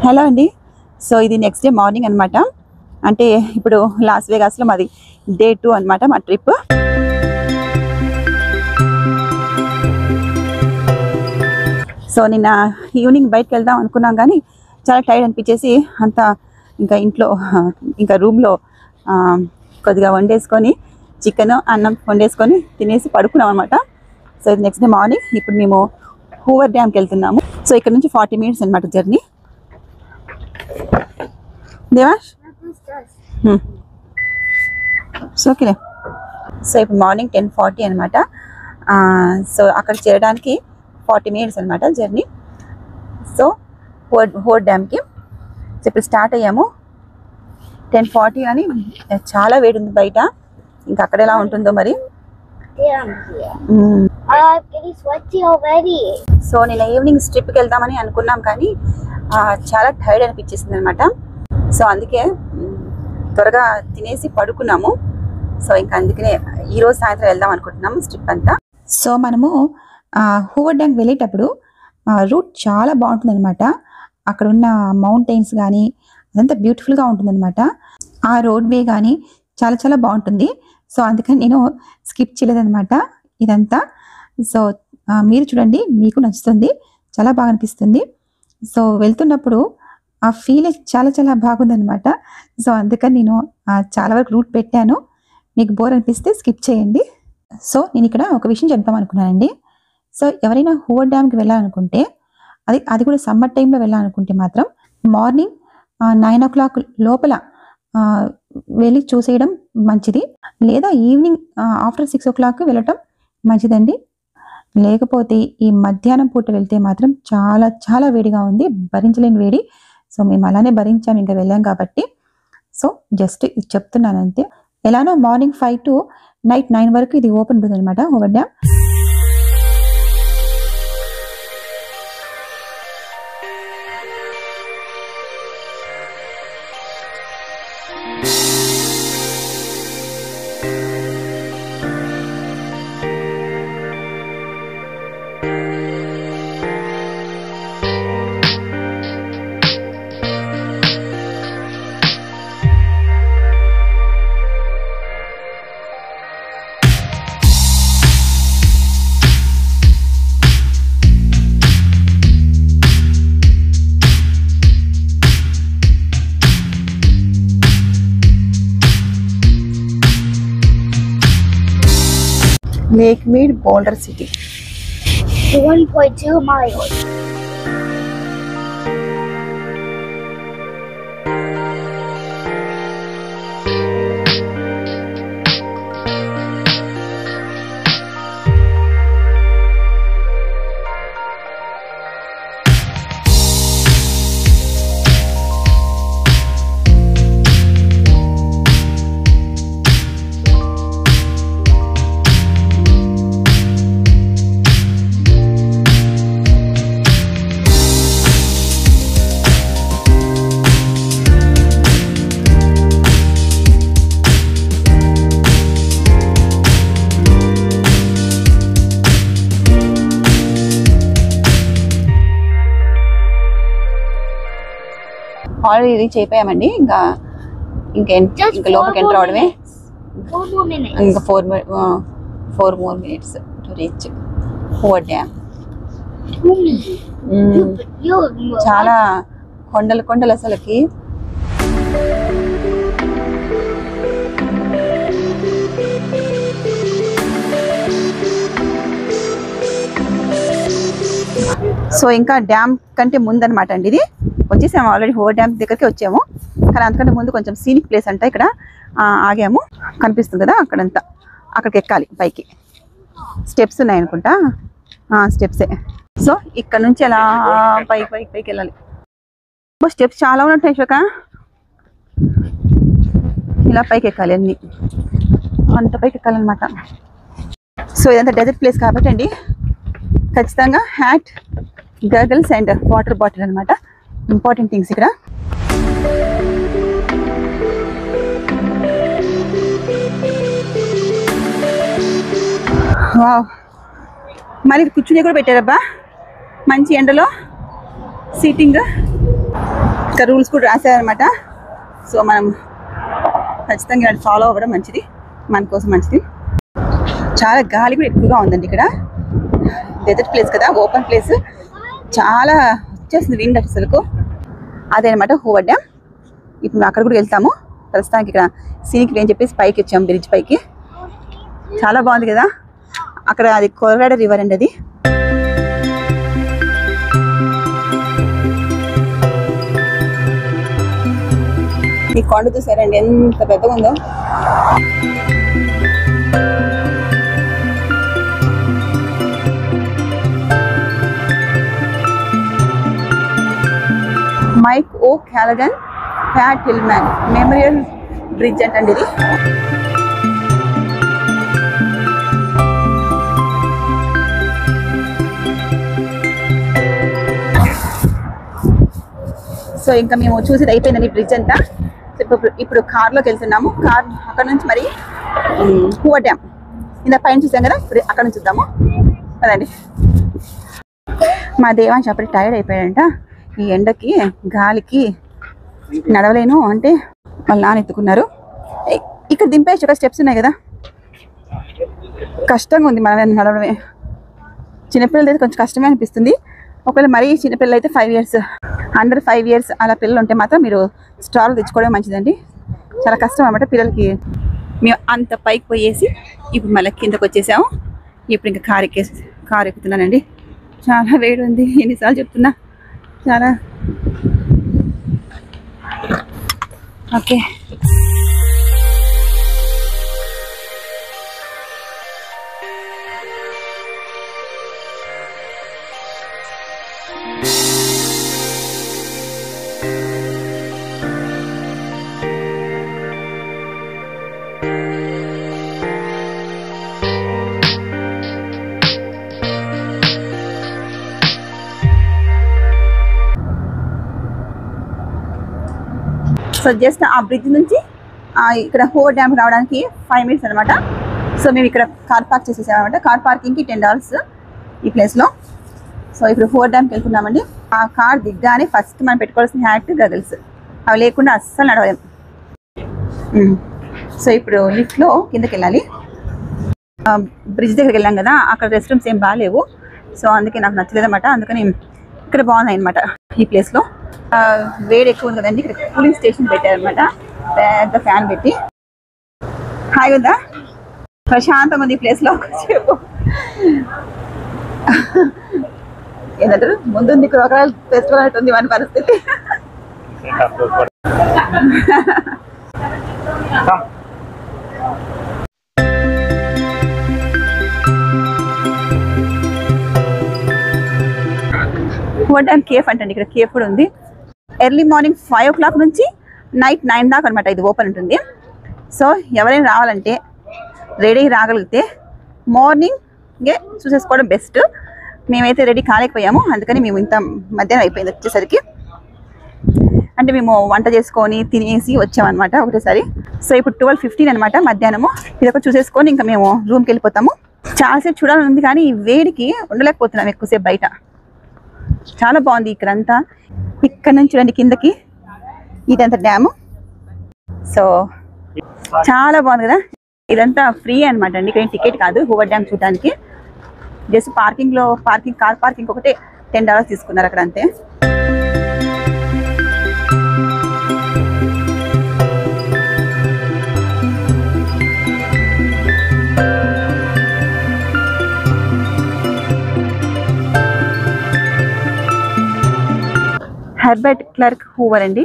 Hello అండి. So ఇది next day morning అనమాట. అంటే ఇప్పుడు లాస్ వేగాస్లో మాది డే 2 అనమాట మా ట్రిప్. సో నిన్న ఈవినింగ్ బయటకు వెళ్దాం అనుకున్నాం కానీ చాలా టైర్డ్ అనిపించేసి అంతా ఇంకా ఇంట్లో ఇంకా రూమ్లో కొద్దిగా వండేసుకొని చికెన్ అన్నం వండేసుకొని తినేసి పడుకున్నాం అనమాట. సో ఇది నెక్స్ట్ డే మార్నింగ్. ఇప్పుడు మేము హూవర్ డ్యామ్కి వెళ్తున్నాము. సో ఇక్కడ నుంచి 40 minutes అనమాట జర్నీ. దేవాష్ ఓకేలే. సో ఇప్పుడు మార్నింగ్ 10:40 అనమాట. సో అక్కడ చేరడానికి 40 minutes అనమాట జర్నీ. సో హూవర్ డ్యామ్కి సో ఇప్పుడు స్టార్ట్ అయ్యాము. 10:40 కానీ చాలా వేడి ఉంది బయట. ఇంకా అక్కడ ఎలా ఉంటుందో మరి. సో నేను ఈవినింగ్ ట్రిప్కి వెళ్దామని అనుకున్నాం కానీ చాలా టైర్డ్ అనిపించేసింది అనమాట. సో అందుకే త్వరగా తినేసి పడుకున్నాము. సో ఇంకా అందుకనే ఈరోజు సాయంత్రం వెళ్దాం అనుకుంటున్నాము ట్రిప్ అంతా. సో మనము హూవర్ డ్యామ్ వెళ్ళేటప్పుడు రూట్ చాలా బాగుంటుంది అనమాట. అక్కడ ఉన్న మౌంటైన్స్ కానీ అదంతా బ్యూటిఫుల్గా ఉంటుందన్నమాట. ఆ రోడ్ వే కానీ చాలా చాలా బాగుంటుంది. సో అందుకని నేను స్కిప్ చేయలేదన్నమాట ఇదంతా. సో మీరు చూడండి, మీకు నచ్చుతుంది, చాలా బాగా అనిపిస్తుంది. సో వెళ్తున్నప్పుడు ఆ ఫీల్ చాలా చాలా బాగుందనమాట. సో అందుకని నేను చాలా వరకు రూట్ పెట్టాను. మీకు బోర్ అనిపిస్తే స్కిప్ చేయండి. సో నేను ఇక్కడ ఒక విషయం చెప్దాం అనుకున్నానండి. సో ఎవరైనా హూవర్ డ్యామ్కి వెళ్ళాలనుకుంటే అది కూడా సమ్మర్ టైంలో వెళ్ళాలనుకుంటే మాత్రం మార్నింగ్ 9 o'clock లోపల వెళ్ళి చూసేయడం మంచిది. లేదా ఈవినింగ్ ఆఫ్టర్ 6 o'clock వెళ్ళటం మంచిదండి. లేకపోతే ఈ మధ్యాహ్నం పూట వెళ్తే మాత్రం చాలా చాలా వేడిగా ఉంది, భరించలేని వేడి. సో మేము అలానే భరించాము, ఇంకా వెళ్ళాం కాబట్టి. సో జస్ట్ ఇది చెప్తున్నాను అంతే. ఎలానో మార్నింగ్ 5 to నైట్ 9 వరకు ఇది ఓపెన్ ఉంటుంది అనమాట Hoover dam. Lake Mead, Boulder City. 1.2 miles. Already reach అయిపోయామండి. ఇంకా లోపలికి ఎంటర్ అవడమే. ఇంకా 4 more minutes to reach Hoover dam. చాలా కొండలు అసలుకి. సో ఇంకా డ్యామ్ కంటే ముందనమాట అండి ఇది. వచ్చేసాము ఆల్రెడీ హూవర్ డ్యామ్ దగ్గరికి వచ్చాము. కానీ అంతకంటే ముందు కొంచెం సీనిక్ ప్లేస్ అంట ఇక్కడ ఆగాము. కనిపిస్తుంది కదా అక్కడంతా, అక్కడికి ఎక్కాలి పైకి. స్టెప్స్ ఉన్నాయనుకుంటా, స్టెప్సే. సో ఇక్కడ నుంచి అలా పైకి వెళ్ళాలి. స్టెప్స్ చాలా ఉన్నట్టు శోక. ఇలా పైకి ఎక్కాలి, అన్నీ అంత పైకి ఎక్కాలన్నమాట. సో ఇదంతా డెజర్ట్ ప్లేస్ కాబట్టి అండి ఖచ్చితంగా హ్యాట్, గర్గల్స్ అండ్ వాటర్ బాటిల్ అనమాట ఇంపార్టెంట్ థింగ్స్ ఇక్కడ. వావ్, మరి కూర్చునే కూడా పెట్టారబ్బా మంచి ఎండలో సీటింగ్. ఇంకా రూల్స్ కూడా రాశారనమాట. సో మనం ఖచ్చితంగా ఫాలో అవ్వడం మంచిది, మన కోసం మంచిది. చాలా గాలి కూడా ఎక్కువగా ఉందండి ఇక్కడ. డెజర్ట్ ప్లేస్ కదా, ఓపెన్ ప్లేస్, చాలా వచ్చేస్తుంది విండ్ అసలుకు. అదేనమాట హూవర్ డ్యామ్. ఇప్పుడు అక్కడ కూడా వెళ్తాము. ప్రస్తుతానికి ఇక్కడ సీనిక్ అని చెప్పేసి పైకి వచ్చాము, బ్రిడ్జ్ పైకి. చాలా బాగుంది కదా. అక్కడ అది కొలరాడో రివర్ అండి. అది ఈ కొండ చూసారండి ఎంత పెద్దగా ఉందో. మైక్ ఓ క్యాలగన్ ప్యాట్ హిల్మ్యాన్ మెమోరియల్ బ్రిడ్జ్ అంటండి ఇది. సో ఇంకా మేము చూసేది అయిపోయిందండి బ్రిడ్జ్ అంతా. ఇప్పుడు కార్లోకి వెళ్తున్నాము. కార్ అక్కడ నుంచి మరి హూవర్ డ్యామ్ ఇంత పైన చూసాం కదా, ఇప్పుడు అక్కడ నుంచి చూద్దాము కదండి. మా దేవాంశ్ అప్పుడు టైర్డ్ అయిపోయాడంట. ఈ ఎండకి గాలికి నడవలేను అంటే వాళ్ళ నాన్న ఎత్తుకున్నారు. ఇక్కడ దింపేసి ఒక స్టెప్స్ ఉన్నాయి కదా, కష్టంగా ఉంది మనం నడవడమే. చిన్నపిల్లలు అయితే కొంచెం కష్టమే అనిపిస్తుంది. ఒకవేళ మరీ చిన్నపిల్లలు అయితే 5 years అండర్ 5 years అలా పిల్లలు ఉంటే మాత్రం మీరు స్టాల్ తెచ్చుకోవడం మంచిదండి. చాలా కష్టం అన్నమాట పిల్లలకి. మేము అంత పైకి పోయేసి ఇప్పుడు మళ్ళీ కిందకు వచ్చేసాము. ఇప్పుడు ఇంకా కారు ఎక్కుతున్నానండి. చాలా వేడి ఉంది, ఎన్నిసార్లు చెప్తున్నా. చాలా ఓకే. సో జస్ట్ ఆ బ్రిడ్జ్ నుంచి ఇక్కడ హూవర్ డ్యామ్ రావడానికి 5 minutes అనమాట. సో మేము ఇక్కడ కార్ పార్క్ చేసేసాం అనమాట. కార్ పార్కింగ్కి $10 ఈ ప్లేస్లో. సో ఇప్పుడు హూవర్ డ్యామ్కి వెళ్తున్నామండి. ఆ కార్ దిగ్గానే ఫస్ట్ మనం పెట్టుకోవాల్సిన హ్యాట్, గగల్స్ అవి లేకుండా అస్సలు నడవలేం. సో ఇప్పుడు లిఫ్ట్లో కిందకి వెళ్ళాలి. బ్రిడ్జ్ దగ్గరికి వెళ్ళాం కదా, అక్కడ రెస్ట్ రూమ్స్ ఏం బాగాలేవు. సో అందుకే నాకు నచ్చలేదు అనమాట. అందుకని ఇక్కడ బాగున్నాయి అనమాట ఈ ప్లేస్లో. వేడి ఎక్కువ ఉంది కదండి, ఇక్కడ కూలింగ్ స్టేషన్ పెట్టారనమాట. పెద్ద ఫ్యాన్ పెట్టి హాయిగా ఉందా, ప్రశాంతంగా ఉంది ఈ ప్లేస్లో. చెప్పు ఏంటంటారు, ముందుంది క్రోకడైల్ ఫెస్టివల్ అంటుంది మన పరిస్థితి. హూవర్ డ్యామ్ కేఫ్ అంటండి. ఇక్కడ కేఫ్ కూడా ఉంది. ఎర్లీ మార్నింగ్ 5 o'clock నుంచి నైట్ 9 దాకా అనమాట ఇది ఓపెన్ ఉంటుంది. సో ఎవరైనా రావాలంటే రెడీ రాగలిగితే మార్నింగే చూసేసుకోవడం బెస్ట్. మేమైతే రెడీ కాలేకపోయాము, అందుకని మేము ఇంత మధ్యాహ్నం అయిపోయింది వచ్చేసరికి. అంటే మేము వంట చేసుకొని తినేసి వచ్చామన్నమాట ఒకటేసారి. సో ఇప్పుడు 12:15 అనమాట మధ్యాహ్నము. ఇది ఒక చూసేసుకొని ఇంకా మేము రూమ్కి వెళ్ళిపోతాము. చాలాసేపు చూడాలని ఉంది కానీ ఈ వేడికి ఉండలేకపోతున్నాం ఎక్కువసేపు బయట. చాలా బాగుంది ఇక్కడంతా. ఇక్కడ నుంచి చూడండి కిందకి, ఇదంతా డ్యాము. సో చాలా బాగుంది కదా. ఇదంతా ఫ్రీ అనమాట అండి, ఇక్కడ టికెట్ కాదు హూవర్ డ్యామ్ చూడడానికి. జస్ట్ కార్ పార్కింగ్ ఒకటే $10 తీసుకున్నారు అక్కడ అంతే. హెర్బర్ట్ క్లర్క్ హూవర్ అండి.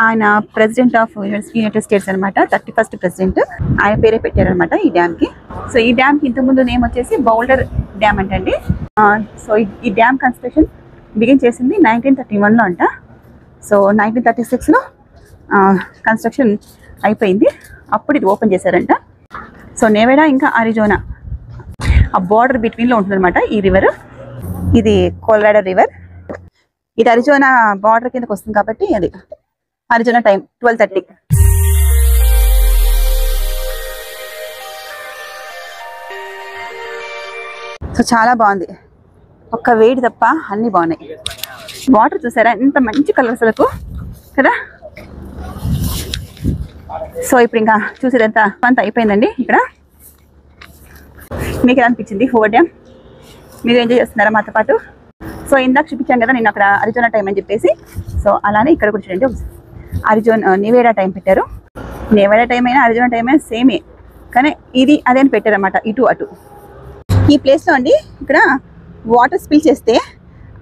ఆయన ప్రెసిడెంట్ ఆఫ్ యునైటెడ్ స్టేట్స్ అనమాట, 31st ప్రెసిడెంట్. ఆయన పేరే పెట్టారనమాట ఈ డ్యామ్కి. సో ఈ డ్యామ్కి ఇంతకుముందు నేమ్ వచ్చేసి బౌల్డర్ డ్యామ్ అంటండి. సో ఈ డ్యామ్ కన్స్ట్రక్షన్ బిగిన్ చేసింది 1931లో అంట. సో 1936లో కన్స్ట్రక్షన్ అయిపోయింది. అప్పుడు ఇది ఓపెన్ చేశారంట. సో నెవాడా ఇంకా అరిజోనా ఆ బార్డర్ బిట్వీన్లో ఉంటుందన్నమాట ఈ రివర్. ఇది కొలరాడో రివర్. ఇది అరిజోనా బార్డర్ కిందకి వస్తుంది కాబట్టి అది అరిజోనా టైం 12:30. సో చాలా బాగుంది, ఒక్క వేడి తప్ప అన్నీ బాగున్నాయి. వాటర్ చూసారా ఎంత మంచి కలర్ అసలు. కదా. సో ఇప్పుడు ఇంకా చూసేదంతా అంతా అయిపోయిందండి. ఇక్కడ మీకు ఎలా అనిపించింది హోవర్ డ్యామ్? మీరు ఎంజాయ్ చేస్తున్నారా మాతో పాటు? సో ఇందాక చూపించాను కదా నేను అక్కడ అరిజోనా టైం అని చెప్పేసి. సో అలానే ఇక్కడ కూడా చూడండి, నెవేడా టైం పెట్టారు. నెవేడా టైం అయినా అరిజోనా టైం అయినా సేమే, కానీ ఇది అదే అని పెట్టారన్నమాట, ఇటు అటు. ఈ ప్లేస్లో అండి ఇక్కడ వాటర్ స్పిల్ చేస్తే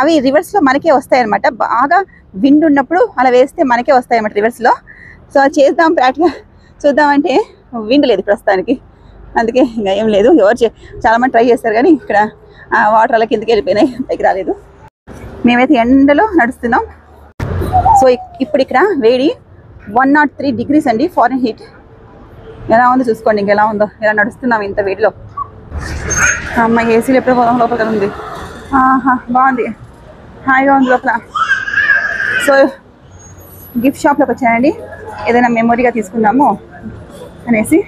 అవి రివర్స్లో మనకే వస్తాయన్నమాట. బాగా విండ్ ఉన్నప్పుడు అలా వేస్తే మనకే వస్తాయన్నమాట రివర్స్లో. సో అది చేద్దాం ప్రాక్టికల్ చూద్దామంటే విండ్ లేదు ప్రస్తుతానికి, అందుకే ఇంకా ఏం లేదు. చాలామంది ట్రై చేస్తారు కానీ ఇక్కడ వాటర్ అలా కిందకి వెళ్ళిపోయినాయి, పైకి రాలేదు. మేమైతే ఎండలో నడుస్తున్నాం. సో ఇప్పుడు ఇక్కడ వేడి 103 degrees అండి ఫారెన్ హీట్. ఎలా ఉందో చూసుకోండి, ఇంకెలా ఉందో. ఇలా నడుస్తున్నాం ఇంత వేడిలో. అమ్మాయి ఏసీలు ఎప్పుడో పోదాం లోపల ఉంది. బాగుంది, హాయిగా ఉంది లోపల. సో గిఫ్ట్ షాప్లోకి వచ్చానండి, ఏదైనా మెమొరీగా తీసుకుందాము అనేసి.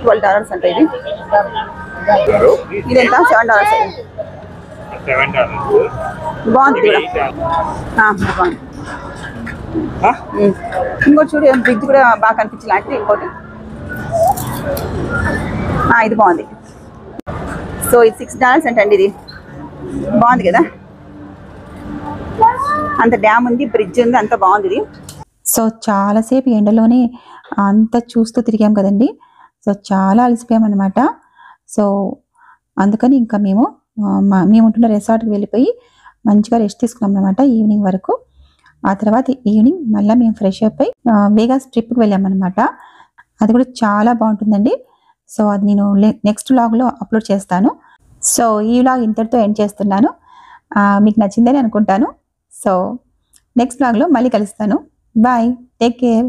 $12 అంట ఇది. ఇదెంత? $7. బాగుంది కూడా, బాగుంది. ఇంకోటి చూడు, బ్రిడ్జ్ కూడా బాగా కనిపించి లాంటిది ఇంకోటి. ఇది బాగుంది. సో ఇది $6 అంటండి. ఇది బాగుంది కదా, అంత డ్యామ్ ఉంది, బ్రిడ్జ్ ఉంది, అంత బాగుంది ఇది. సో చాలాసేపు ఎండలోనే అంత చూస్తూ తిరిగాం కదండి. సో చాలా అలసిపోయామన్నమాట. సో అందుకని ఇంకా మేము ఉంటున్న రిసార్ట్కి వెళ్ళిపోయి మంచిగా రెస్ట్ తీసుకున్నాం అనమాట ఈవినింగ్ వరకు. ఆ తర్వాత ఈవినింగ్ మళ్ళీ మేము ఫ్రెష్ అప్ అయి వేగాస్ ట్రిప్కి వెళ్ళామన్నమాట. అది కూడా చాలా బాగుంటుందండి. సో అది నేను నెక్స్ట్ వ్లాగ్లో అప్లోడ్ చేస్తాను. సో ఈ వ్లాగ్ ఇంతటితో ఎండ్ చేస్తున్నాను. మీకు నచ్చిందని అనుకుంటాను. సో నెక్స్ట్ వ్లాగ్లో మళ్ళీ కలుస్తాను. Bye, take care.